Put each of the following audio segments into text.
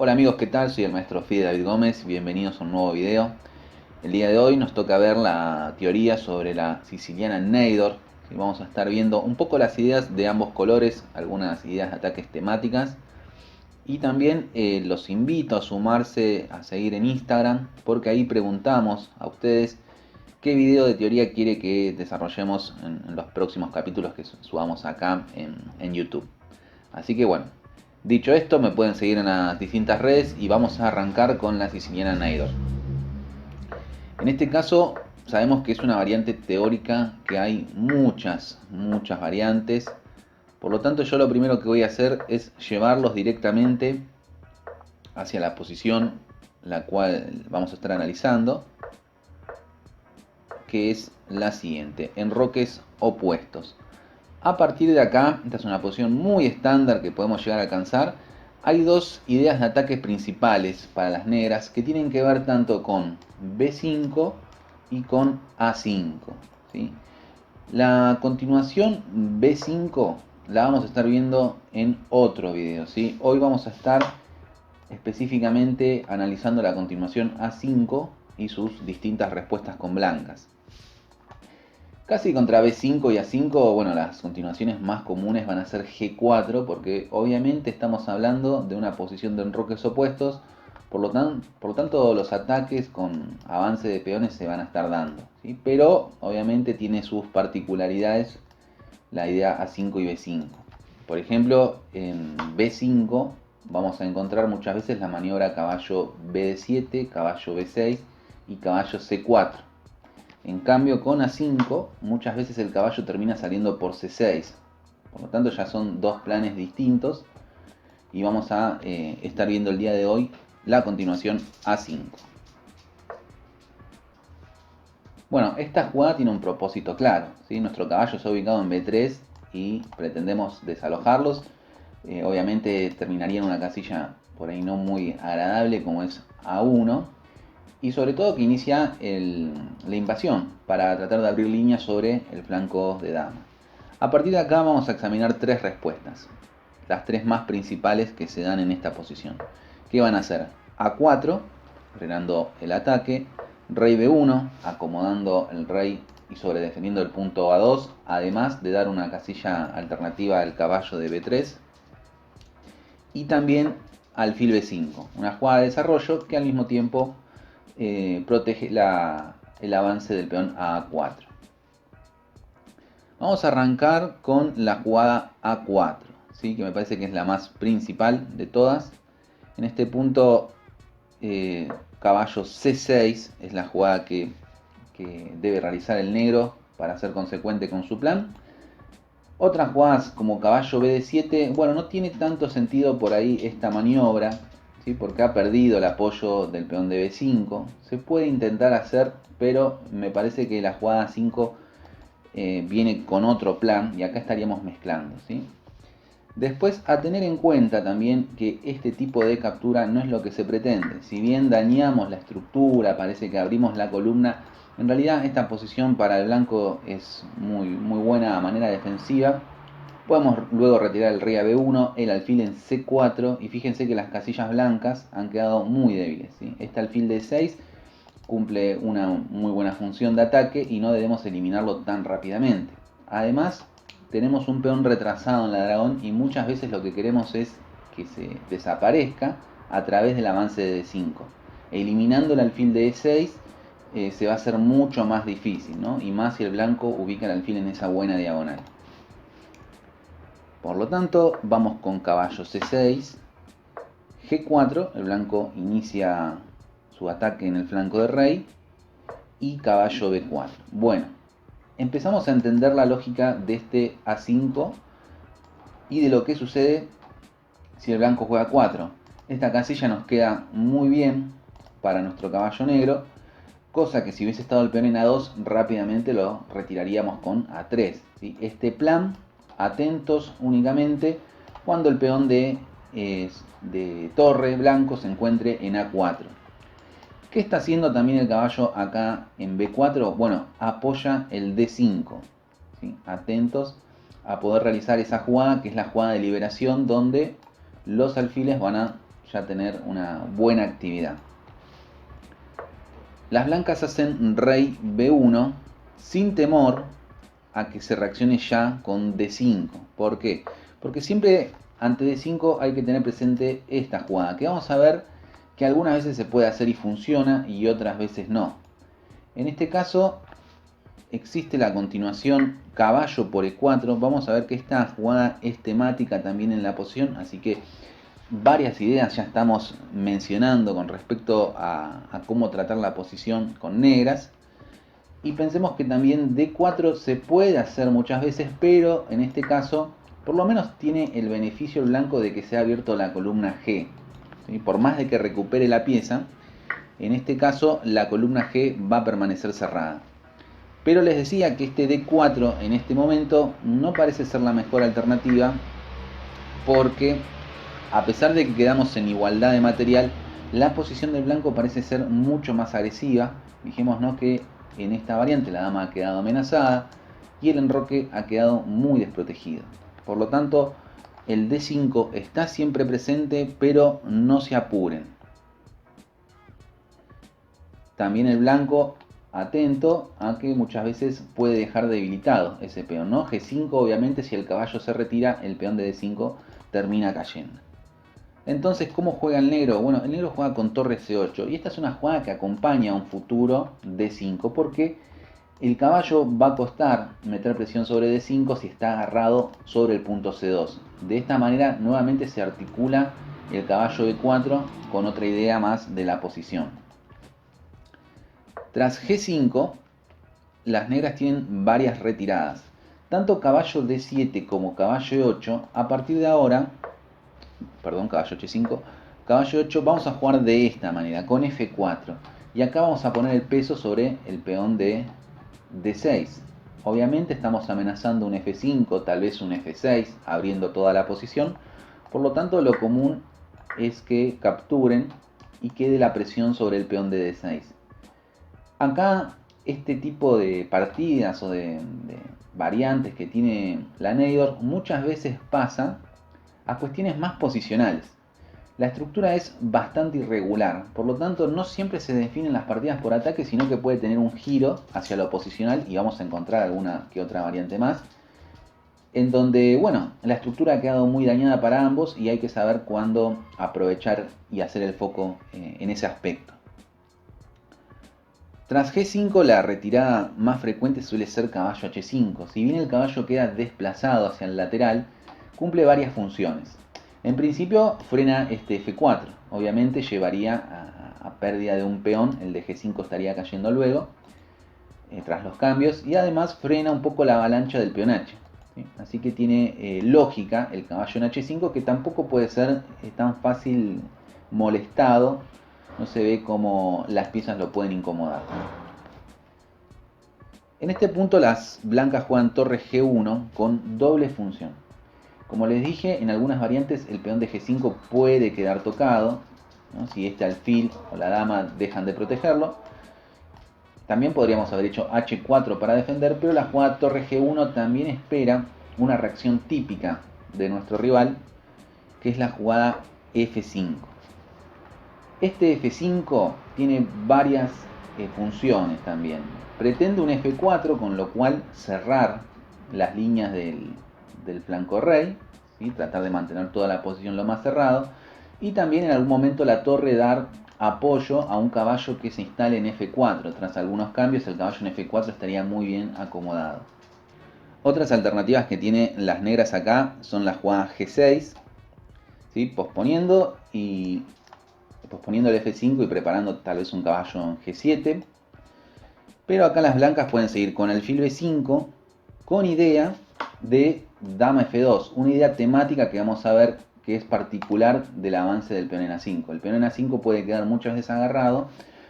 Hola amigos, ¿qué tal? Soy el maestro Fide David Gómez, bienvenidos a un nuevo video. El día de hoy nos toca ver la teoría sobre la siciliana Neidor. Y vamos a estar viendo un poco las ideas de ambos colores, algunas ideas de ataques temáticas. Y también los invito a sumarse a seguir en Instagram, porque ahí preguntamos a ustedes qué video de teoría quiere que desarrollemos en los próximos capítulos que subamos acá en YouTube. Así que bueno, dicho esto, me pueden seguir en las distintas redes y vamos a arrancar con la siciliana Naidor. En este caso, sabemos que es una variante teórica, que hay muchas variantes. Por lo tanto, yo lo primero que voy a hacer es llevarlos directamente hacia la posición la cual vamos a estar analizando, que es la siguiente, enroques opuestos. A partir de acá, esta es una posición muy estándar que podemos llegar a alcanzar. Hay dos ideas de ataque principales para las negras que tienen que ver tanto con B5 y con A5. ¿Sí? La continuación B5 la vamos a estar viendo en otro video. ¿Sí? Hoy vamos a estar específicamente analizando la continuación A5 y sus distintas respuestas con blancas. Casi contra B5 y A5, bueno, las continuaciones más comunes van a ser G4, porque obviamente estamos hablando de una posición de enroques opuestos, por lo tanto los ataques con avance de peones se van a estar dando, ¿sí? Pero obviamente tiene sus particularidades la idea A5 y B5. Por ejemplo, en B5 vamos a encontrar muchas veces la maniobra caballo B7, caballo B6 y caballo C4. En cambio, con A5, muchas veces el caballo termina saliendo por C6. Por lo tanto, ya son dos planes distintos. Y vamos a estar viendo el día de hoy la continuación A5. Bueno, esta jugada tiene un propósito claro, ¿sí? Nuestro caballo está ubicado en B3 y pretendemos desalojarlos. Obviamente terminaría en una casilla por ahí no muy agradable como es A1. Y sobre todo que inicia la invasión para tratar de abrir líneas sobre el flanco de dama. A partir de acá vamos a examinar tres respuestas, las tres más principales que se dan en esta posición. ¿Qué van a ser? A4, frenando el ataque, rey B1, acomodando el rey y sobredefendiendo el punto A2, además de dar una casilla alternativa al caballo de B3, y también alfil B5, una jugada de desarrollo que al mismo tiempo protege el avance del peón a A4. Vamos a arrancar con la jugada A4, ¿sí? Que me parece que es la más principal de todas. En este punto, caballo C6 es la jugada que debe realizar el negro para ser consecuente con su plan. Otras jugadas como caballo BD7, bueno, no tiene tanto sentido por ahí esta maniobra, ¿sí? Porque ha perdido el apoyo del peón de B5. Se puede intentar hacer, pero me parece que la jugada 5 viene con otro plan y acá estaríamos mezclando, ¿sí? Después, a tener en cuenta también que este tipo de captura no es lo que se pretende. Si bien dañamos la estructura, parece que abrimos la columna, en realidad esta posición para el blanco es muy buena manera defensiva. Podemos luego retirar el rey a B1, el alfil en C4 y fíjense que las casillas blancas han quedado muy débiles, ¿sí? Este alfil de 6 cumple una muy buena función de ataque y no debemos eliminarlo tan rápidamente. Además, tenemos un peón retrasado en la dragón y muchas veces lo que queremos es que se desaparezca a través del avance de D5. Eliminando el alfil de E6 se va a hacer mucho más difícil, ¿no? Y más si el blanco ubica el alfil en esa buena diagonal. Por lo tanto, vamos con caballo C6, G4, el blanco inicia su ataque en el flanco de rey, y caballo B4. Bueno, empezamos a entender la lógica de este A5 y de lo que sucede si el blanco juega 4. Esta casilla nos queda muy bien para nuestro caballo negro, cosa que si hubiese estado el peón en A2 rápidamente lo retiraríamos con A3, ¿sí? Este plan, atentos únicamente cuando el peón de torre blanco se encuentre en A4. ¿Qué está haciendo también el caballo acá en B4? Bueno, apoya el D5. ¿Sí? Atentos a poder realizar esa jugada, que es la jugada de liberación, donde los alfiles van a ya tener una buena actividad. Las blancas hacen rey B1 sin temor a que se reaccione ya con D5. ¿Por qué? Porque siempre ante D5 hay que tener presente esta jugada, que vamos a ver que algunas veces se puede hacer y funciona y otras veces no. En este caso existe la continuación caballo por E4. Vamos a ver que esta jugada es temática también en la posición, así que varias ideas ya estamos mencionando con respecto a cómo tratar la posición con negras. Y pensemos que también D4 se puede hacer muchas veces, pero en este caso por lo menos tiene el beneficio el blanco de que se ha abierto la columna G. ¿Sí? Por más de que recupere la pieza, en este caso la columna G va a permanecer cerrada. Pero les decía que este D4 en este momento no parece ser la mejor alternativa, porque a pesar de que quedamos en igualdad de material, la posición del blanco parece ser mucho más agresiva. Dijémonos que en esta variante la dama ha quedado amenazada y el enroque ha quedado muy desprotegido. Por lo tanto, el D5 está siempre presente, pero no se apuren. También el blanco atento a que muchas veces puede dejar debilitado ese peón, ¿no? G5, obviamente, si el caballo se retira, el peón de D5 termina cayendo. Entonces, ¿cómo juega el negro? Bueno, el negro juega con torre C8 y esta es una jugada que acompaña a un futuro D5 porque el caballo va a costar meter presión sobre D5 si está agarrado sobre el punto C2. De esta manera nuevamente se articula el caballo D4 con otra idea más de la posición. Tras G5, las negras tienen varias retiradas. Tanto caballo D7 como caballo E8, a partir de ahora, caballo H5, caballo 8, vamos a jugar de esta manera, con F4. Y acá vamos a poner el peso sobre el peón de D6. Obviamente estamos amenazando un F5, tal vez un F6, abriendo toda la posición. Por lo tanto, lo común es que capturen y quede la presión sobre el peón de D6. Acá, este tipo de partidas o de variantes que tiene la Neydor muchas veces pasa a cuestiones más posicionales. La estructura es bastante irregular, por lo tanto no siempre se definen las partidas por ataque, sino que puede tener un giro hacia lo posicional y vamos a encontrar alguna que otra variante más, en donde, bueno, la estructura ha quedado muy dañada para ambos y hay que saber cuándo aprovechar y hacer el foco en ese aspecto. Tras G5 la retirada más frecuente suele ser caballo H5. Si bien el caballo queda desplazado hacia el lateral, cumple varias funciones. En principio frena este F4, obviamente llevaría a pérdida de un peón, el de G5 estaría cayendo luego, tras los cambios, y además frena un poco la avalancha del peón H. ¿Sí? Así que tiene lógica el caballo en H5, que tampoco puede ser tan fácil molestado, no se ve como las piezas lo pueden incomodar. En este punto las blancas juegan torre G1 con doble función. Como les dije, en algunas variantes el peón de G5 puede quedar tocado, ¿no? Si este alfil o la dama dejan de protegerlo. También podríamos haber hecho H4 para defender, pero la jugada torre G1 también espera una reacción típica de nuestro rival, que es la jugada F5. Este F5 tiene varias funciones también. Pretende un F4, con lo cual cerrar las líneas del flanco rey, ¿sí? Tratar de mantener toda la posición lo más cerrado, y también en algún momento la torre dar apoyo a un caballo que se instale en F4. Tras algunos cambios el caballo en F4 estaría muy bien acomodado. Otras alternativas que tienen las negras acá son la jugada G6, ¿sí? Posponiendo el F5 y preparando tal vez un caballo en G7. Pero acá las blancas pueden seguir con alfil B5 con idea de dama F2, una idea temática que vamos a ver que es particular del avance del peón en A5. El peón en A5 puede quedar muchas veces agarrado,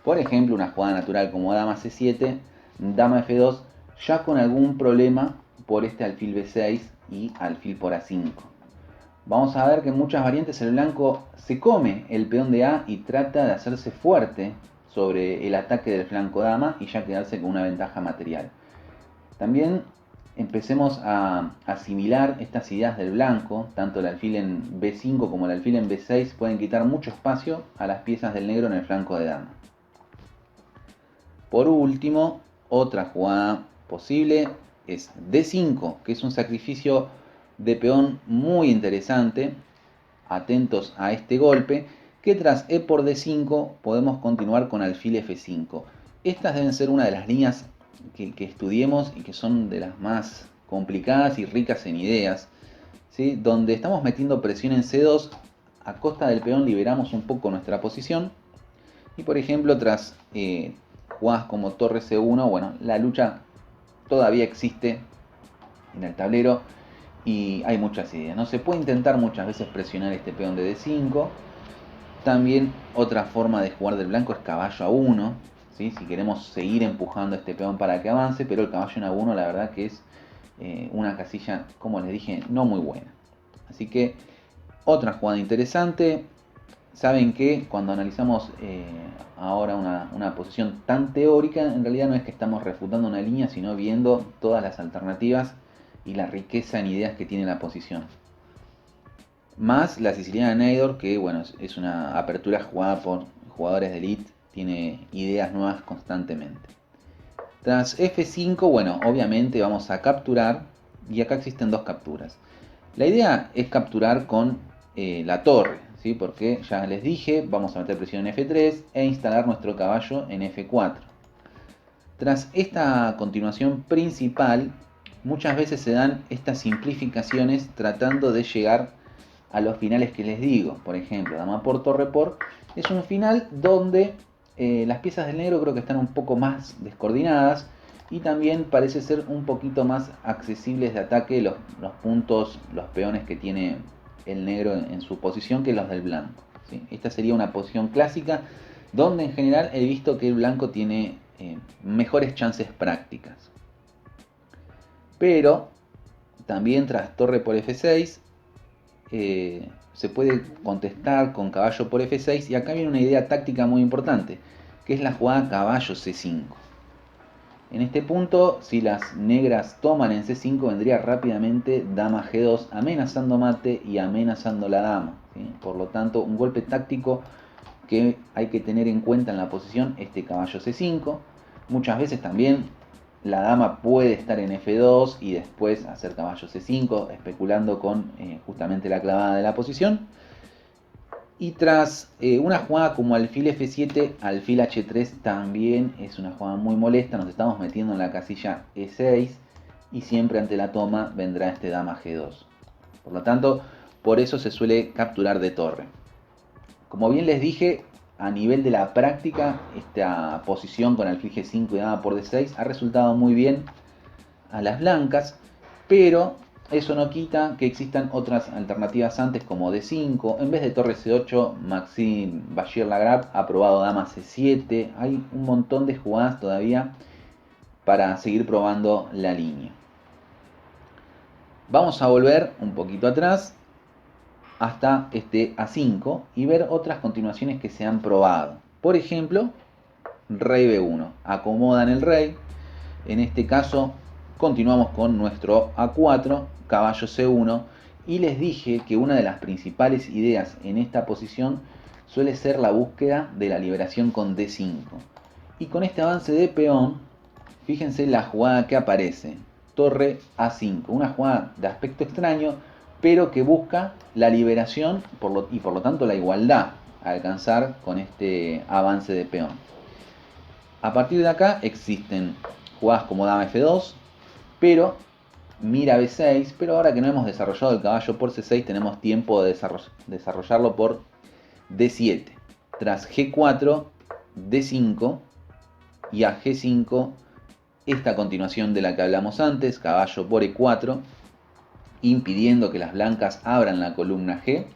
por ejemplo una jugada natural como dama C7, dama F2, ya con algún problema por este alfil B6 y alfil por A5. Vamos a ver que en muchas variantes el blanco se come el peón de A y trata de hacerse fuerte sobre el ataque del flanco dama y ya quedarse con una ventaja material. También empecemos a asimilar estas ideas del blanco, tanto el alfil en B5 como el alfil en B6 pueden quitar mucho espacio a las piezas del negro en el flanco de dama. Por último, otra jugada posible es D5, que es un sacrificio de peón muy interesante. Atentos a este golpe, que tras E por D5 podemos continuar con alfil F5. Estas deben ser una de las líneas que estudiemos y que son de las más complicadas y ricas en ideas, ¿sí? Donde estamos metiendo presión en C2, a costa del peón liberamos un poco nuestra posición, y por ejemplo tras jugadas como torre C1, bueno, la lucha todavía existe en el tablero y hay muchas ideas, ¿no? Se puede intentar muchas veces presionar este peón de D5. También otra forma de jugar del blanco es caballo A1, ¿sí? Si queremos seguir empujando este peón para que avance, pero el caballo en A1 la verdad que es una casilla, como les dije, no muy buena. Así que otra jugada interesante. Saben que cuando analizamos ahora una posición tan teórica, en realidad no es que estamos refutando una línea, sino viendo todas las alternativas y la riqueza en ideas que tiene la posición. Más la siciliana Neydor, que bueno, es una apertura jugada por jugadores de elite, tiene ideas nuevas constantemente. Tras F5, bueno, obviamente vamos a capturar, y acá existen dos capturas. La idea es capturar con la torre, ¿sí? Porque ya les dije, vamos a meter presión en F3 e instalar nuestro caballo en F4. Tras esta continuación principal, muchas veces se dan estas simplificaciones tratando de llegar a los finales que les digo. Por ejemplo, dama por torre por es un final donde las piezas del negro creo que están un poco más descoordinadas y también parece ser un poquito más accesibles de ataque los puntos, los peones que tiene el negro en su posición que los del blanco, ¿sí? Esta sería una posición clásica donde en general he visto que el blanco tiene mejores chances prácticas. Pero también tras torre por F6 se puede contestar con caballo por F6 y acá viene una idea táctica muy importante, que es la jugada caballo C5. En este punto, si las negras toman en C5, vendría rápidamente dama G2 amenazando mate y amenazando la dama, ¿sí? Por lo tanto, un golpe táctico que hay que tener en cuenta en la posición, este caballo C5. Muchas veces también la dama puede estar en F2 y después hacer caballo C5, especulando con justamente la clavada de la posición. Y tras una jugada como alfil F7, alfil H3 también es una jugada muy molesta. Nos estamos metiendo en la casilla E6 y siempre ante la toma vendrá este dama G2. Por lo tanto, por eso se suele capturar de torre. Como bien les dije, a nivel de la práctica, esta posición con alfil G5 y dama por D6 ha resultado muy bien a las blancas, pero eso no quita que existan otras alternativas antes como D5. En vez de torre C8, Maxime Bachir-Lagrave ha probado dama C7. Hay un montón de jugadas todavía para seguir probando la línea. Vamos a volver un poquito atrás hasta este A5 y ver otras continuaciones que se han probado. Por ejemplo, rey B1. Acomodan el rey. En este caso continuamos con nuestro A4, caballo C1, y les dije que una de las principales ideas en esta posición suele ser la búsqueda de la liberación con D5. Y con este avance de peón, fíjense la jugada que aparece, torre A5, una jugada de aspecto extraño, pero que busca la liberación y por lo tanto la igualdad a alcanzar con este avance de peón. A partir de acá existen jugadas como dama F2, pero mira B6, pero ahora que no hemos desarrollado el caballo por C6 tenemos tiempo de desarrollarlo por D7. Tras G4, D5 y a G5 esta continuación de la que hablamos antes, caballo por E4, impidiendo que las blancas abran la columna G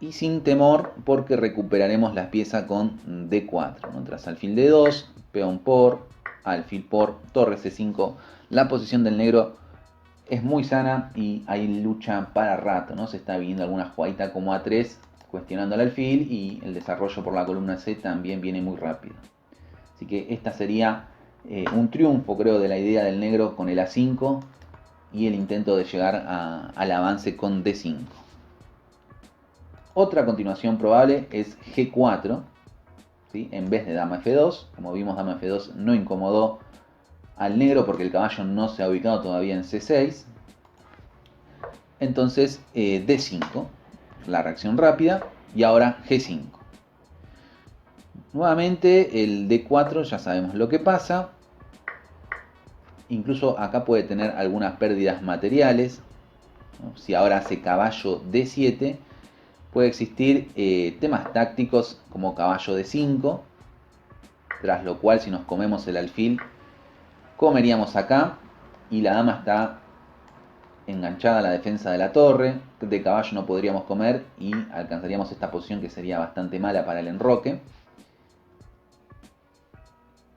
y sin temor porque recuperaremos la pieza con D4, ¿no? Tras alfil D2, peón por, alfil por, torre C5, la posición del negro es muy sana y hay lucha para rato, ¿no? Se está viendo alguna jugadita como A3 cuestionando el alfil y el desarrollo por la columna C también viene muy rápido. Así que esta sería un triunfo, creo, de la idea del negro con el A5 y el intento de llegar al avance con D5. Otra continuación probable es G4, ¿sí? En vez de dama F2. Como vimos, dama F2 no incomodó al negro porque el caballo no se ha ubicado todavía en C6. Entonces D5, la reacción rápida, y ahora G5. Nuevamente el D4 ya sabemos lo que pasa. Incluso acá puede tener algunas pérdidas materiales, ¿no? Si ahora hace caballo D7, puede existir temas tácticos como caballo D5, tras lo cual si nos comemos el alfil, comeríamos acá y la dama está enganchada a la defensa de la torre. De caballo no podríamos comer y alcanzaríamos esta posición que sería bastante mala para el enroque.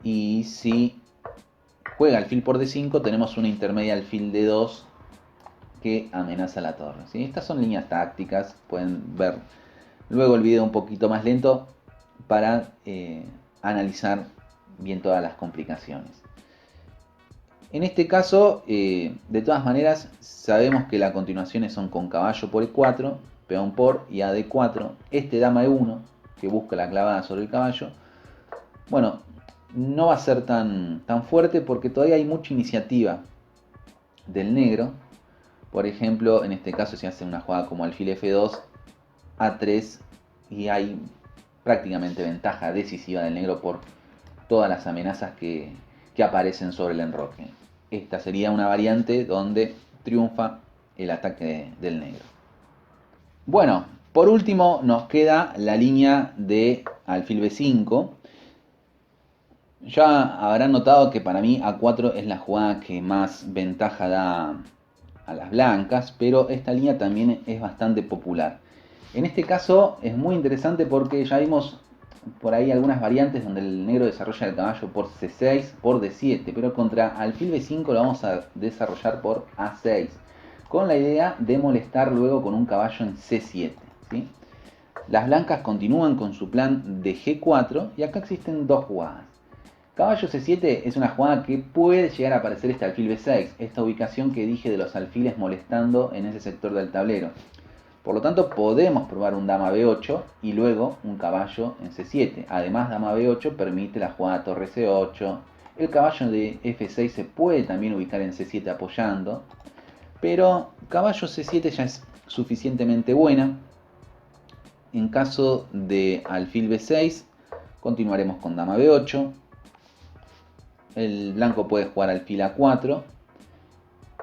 Y si juega alfil por D5, tenemos una intermedia alfil D2 que amenaza la torre, ¿sí? Estas son líneas tácticas, pueden ver luego el video un poquito más lento para analizar bien todas las complicaciones. En este caso, de todas maneras, sabemos que las continuaciones son con caballo por E4, peón por y a D4, este dama E1, que busca la clavada sobre el caballo. Bueno, no va a ser tan fuerte porque todavía hay mucha iniciativa del negro. Por ejemplo, en este caso se hace una jugada como alfil F2, A3 y hay prácticamente ventaja decisiva del negro por todas las amenazas que aparecen sobre el enroque. Esta sería una variante donde triunfa el ataque del negro. Bueno, por último nos queda la línea de alfil B5. Ya habrán notado que para mí A4 es la jugada que más ventaja da a las blancas, pero esta línea también es bastante popular. En este caso es muy interesante porque ya vimos por ahí algunas variantes donde el negro desarrolla el caballo por C6, por D7, pero contra alfil B5 lo vamos a desarrollar por A6, con la idea de molestar luego con un caballo en C7, ¿sí? Las blancas continúan con su plan de G4 y acá existen dos jugadas. Caballo C7 es una jugada que puede llegar a aparecer este alfil B6, esta ubicación que dije de los alfiles molestando en ese sector del tablero. Por lo tanto, podemos probar un dama B8 y luego un caballo en C7. Además, dama B8 permite la jugada torre C8. El caballo de F6 se puede también ubicar en C7 apoyando. Pero caballo C7 ya es suficientemente buena. En caso de alfil B6, continuaremos con dama B8. El blanco puede jugar alfil A4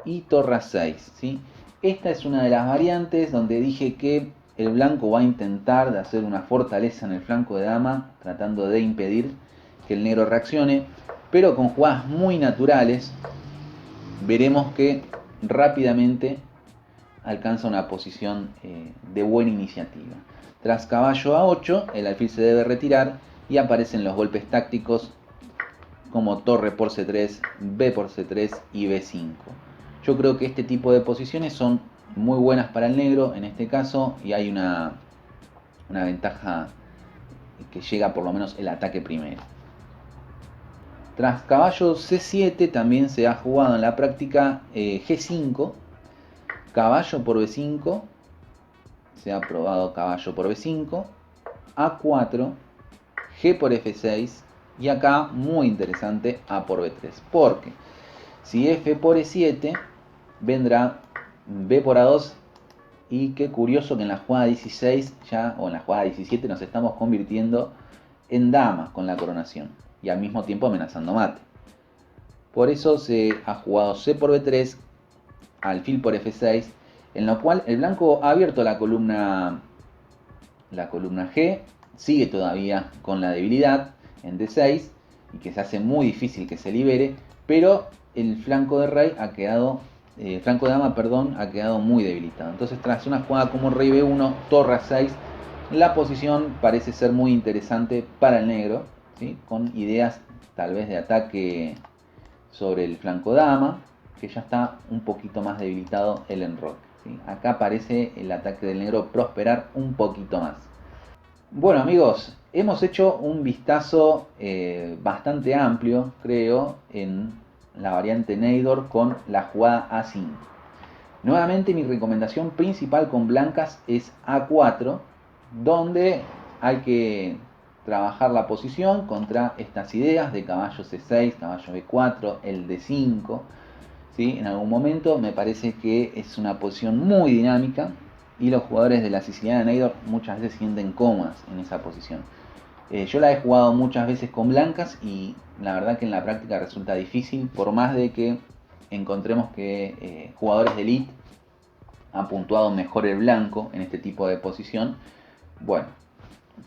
y torre A6, ¿sí? Esta es una de las variantes donde dije que el blanco va a intentar de hacer una fortaleza en el flanco de dama, tratando de impedir que el negro reaccione, pero con jugadas muy naturales veremos que rápidamente alcanza una posición de buena iniciativa. Tras caballo A8, el alfil se debe retirar y aparecen los golpes tácticos como torre por C3, B por C3 y B5. Yo creo que este tipo de posiciones son muy buenas para el negro en este caso y hay una ventaja que llega por lo menos el ataque primero. Tras caballo C7 también se ha jugado en la práctica G5, caballo por B5, se ha probado caballo por B5, A4, G por F6 y acá muy interesante A por B3, porque si F por E7 vendrá B por A2 y qué curioso que en la jugada 16 ya, o en la jugada 17 nos estamos convirtiendo en damas con la coronación y al mismo tiempo amenazando mate. Por eso se ha jugado C por B3, alfil por F6, en lo cual el blanco ha abierto la columna G, sigue todavía con la debilidad en D6 y que se hace muy difícil que se libere, pero el flanco de rey ha quedado, flanco de dama, perdón, ha quedado muy debilitado. Entonces, tras una jugada como rey B1, torre A6, la posición parece ser muy interesante para el negro, ¿sí? Con ideas tal vez de ataque sobre el flanco dama, que ya está un poquito más debilitado el enroque, ¿sí? Acá parece el ataque del negro prosperar un poquito más. Bueno amigos, hemos hecho un vistazo bastante amplio, creo, en la variante Neydor con la jugada A5. Nuevamente mi recomendación principal con blancas es A4, donde hay que trabajar la posición contra estas ideas de caballo C6, caballo B4, el D5. ¿Sí? En algún momento me parece que es una posición muy dinámica y los jugadores de la siciliana Neydor muchas veces se sienten cómodas en esa posición. Yo la he jugado muchas veces con blancas y la verdad que en la práctica resulta difícil, por más de que encontremos que jugadores de elite han puntuado mejor el blanco en este tipo de posición. Bueno,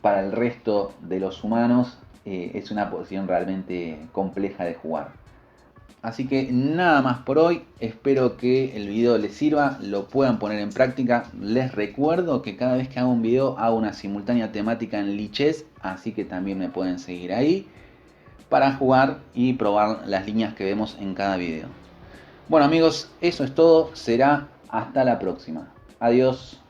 para el resto de los humanos es una posición realmente compleja de jugar. Así que nada más por hoy, espero que el video les sirva, lo puedan poner en práctica. Les recuerdo que cada vez que hago un video hago una simultánea temática en Lichess, así que también me pueden seguir ahí para jugar y probar las líneas que vemos en cada video. Bueno amigos, eso es todo, será hasta la próxima. Adiós.